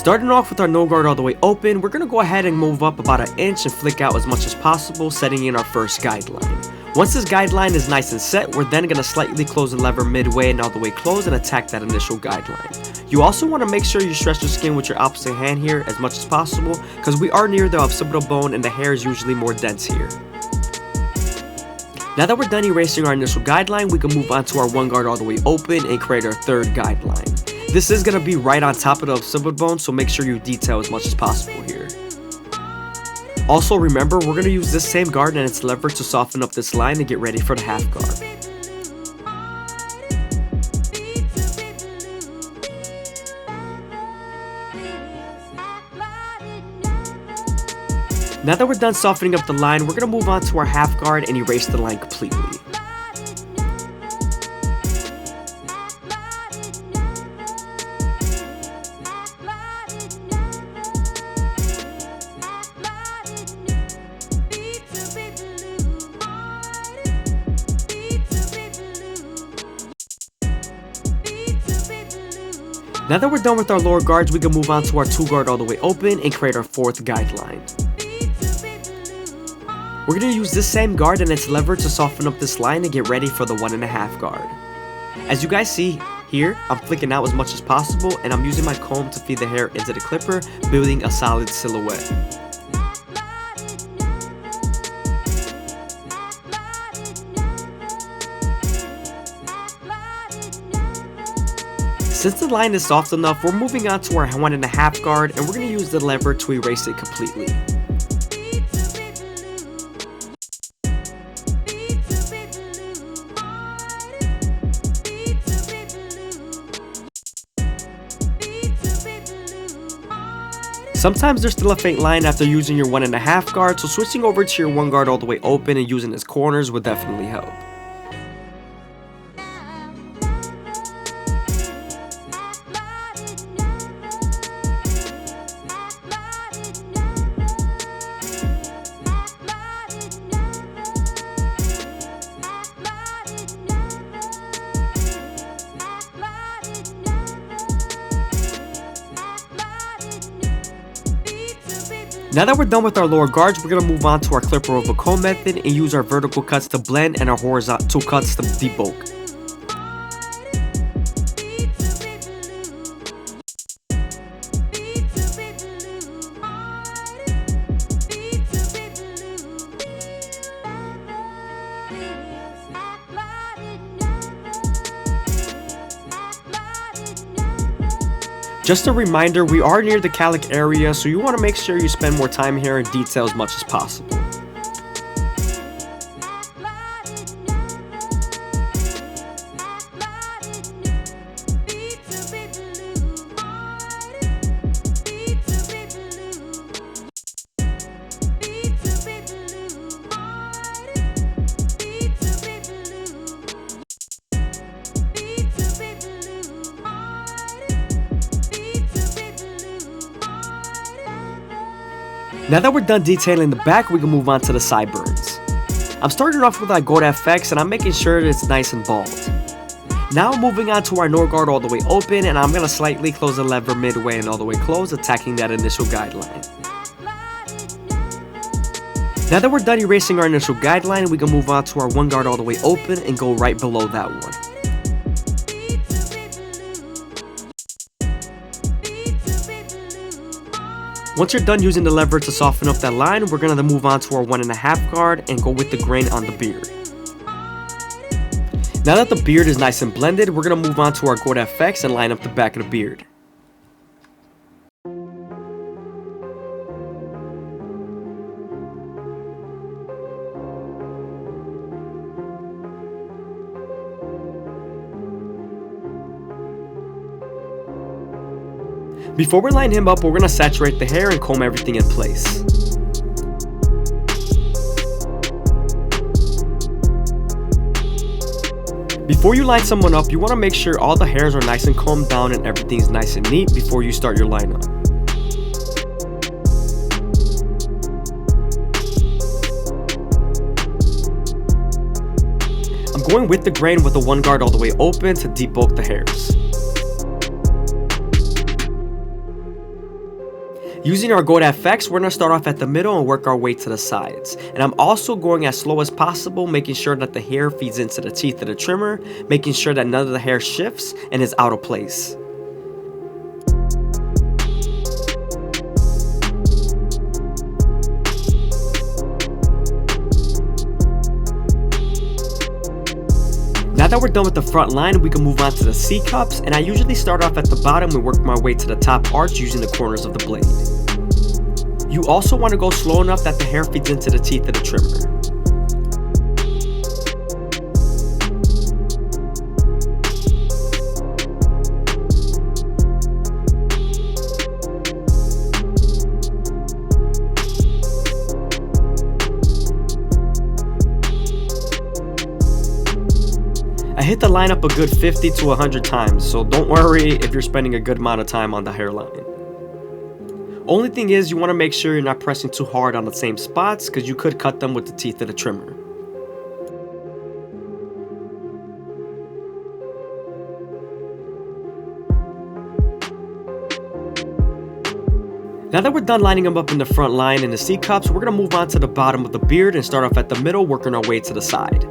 Starting off with our no guard all the way open, we're going to go ahead and move up about an inch and flick out as much as possible, setting in our first guideline. Once this guideline is nice and set, we're then going to slightly close the lever midway and all the way close and attack that initial guideline. You also want to make sure you stretch the skin with your opposite hand here as much as possible, because we are near the occipital bone and the hair is usually more dense here. Now that we're done erasing our initial guideline, we can move on to our one guard all the way open and create our third guideline. This is going to be right on top of the occipital bone, so make sure you detail as much as possible here. Also remember, we're going to use this same guard and its lever to soften up this line and get ready for the half guard. Now that we're done softening up the line, we're going to move on to our half guard and erase the line completely. Now that we're done with our lower guards, we can move on to our two guard all the way open and create our fourth guideline. We're going to use this same guard and its lever to soften up this line and get ready for the 1.5 guard. As you guys see here, I'm flicking out as much as possible and I'm using my comb to feed the hair into the clipper, building a solid silhouette. Since the line is soft enough, we're moving on to our 1.5 guard and we're going to use the lever to erase it completely. Sometimes there's still a faint line after using your 1.5 guard, so switching over to your 1 guard all the way open and using its corners would definitely help. Now that we're done with our lower guards, we're going to move on to our clipper over comb method and use our vertical cuts to blend and our horizontal cuts to debulk. Just a reminder, we are near the calic area, so you want to make sure you spend more time here and detail as much as possible. Now that we're done detailing the back, we can move on to the sideburns. I'm starting off with our Gold FX and I'm making sure that it's nice and bald. Now moving on to our no guard all the way open, and I'm going to slightly close the lever midway and all the way close, attacking that initial guideline. Now that we're done erasing our initial guideline, we can move on to our 1 guard all the way open and go right below that one. Once you're done using the lever to soften up that line, we're going to move on to our 1.5 guard and go with the grain on the beard. Now that the beard is nice and blended, we're going to move on to our Gold FX and line up the back of the beard. Before we line him up, we're going to saturate the hair and comb everything in place. Before you line someone up, you want to make sure all the hairs are nice and combed down and everything's nice and neat before you start your lineup. I'm going with the grain with the 1 guard all the way open to debulk the hairs. Using our Gold FX, we're going to start off at the middle and work our way to the sides. And I'm also going as slow as possible, making sure that the hair feeds into the teeth of the trimmer, making sure that none of the hair shifts and is out of place. Now that we're done with the front line, we can move on to the C-cups, and I usually start off at the bottom and work my way to the top arch using the corners of the blade. You also want to go slow enough that the hair feeds into the teeth of the trimmer. I hit the line up a good 50 to 100 times, so don't worry if you're spending a good amount of time on the hairline. Only thing is, you want to make sure you're not pressing too hard on the same spots, because you could cut them with the teeth of the trimmer. Now that we're done lining them up in the front line and the C-cups, we're going to move on to the bottom of the beard and start off at the middle, working our way to the side.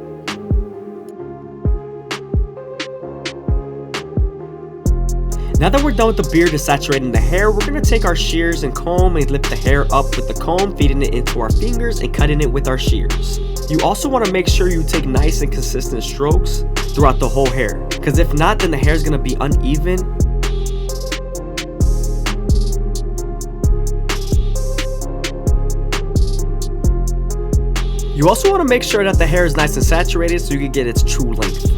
Now that we're done with the beard and saturating the hair, we're going to take our shears and comb and lift the hair up with the comb, feeding it into our fingers and cutting it with our shears. You also want to make sure you take nice and consistent strokes throughout the whole hair, because if not, then the hair is going to be uneven. You also want to make sure that the hair is nice and saturated so you can get its true length.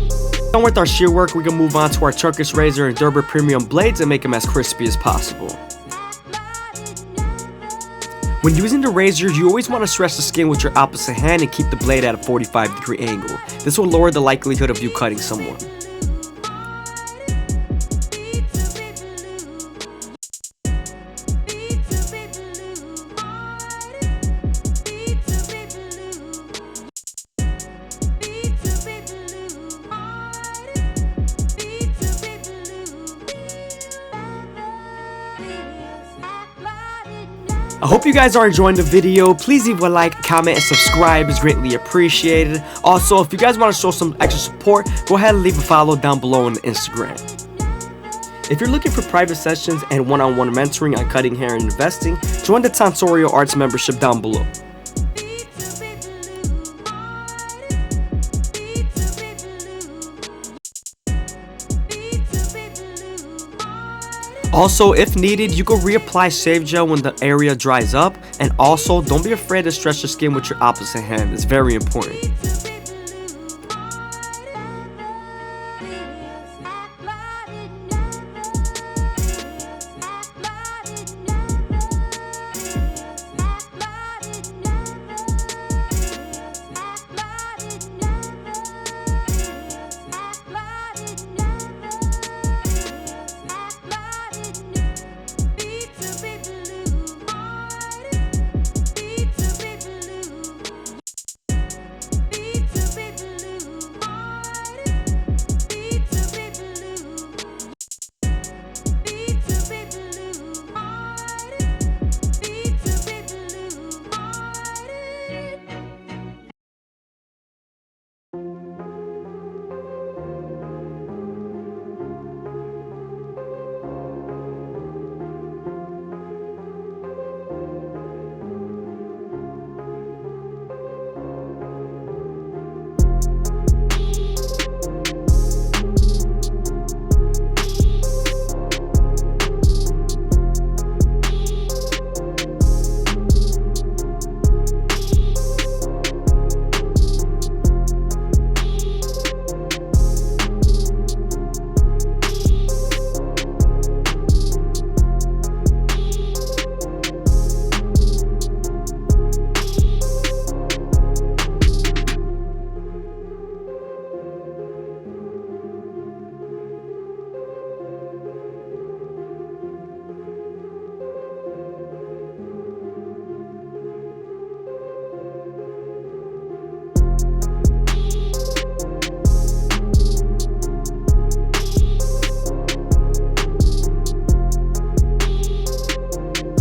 Done with our shear work, we can move on to our Turkish razor and Gerber premium blades and make them as crispy as possible. When using the razor, you always want to stretch the skin with your opposite hand and keep the blade at a 45-degree angle. This will lower the likelihood of you cutting someone. I hope you guys are enjoying the video. Please leave a like, comment, and subscribe is greatly appreciated. Also, if you guys want to show some extra support, go ahead and leave a follow down below on Instagram. If you're looking for private sessions and one-on-one mentoring on cutting hair and investing, join the Tonsorial Arts membership down below. Also, if needed, you can reapply shave gel when the area dries up, and also don't be afraid to stretch your skin with your opposite hand. It's very important.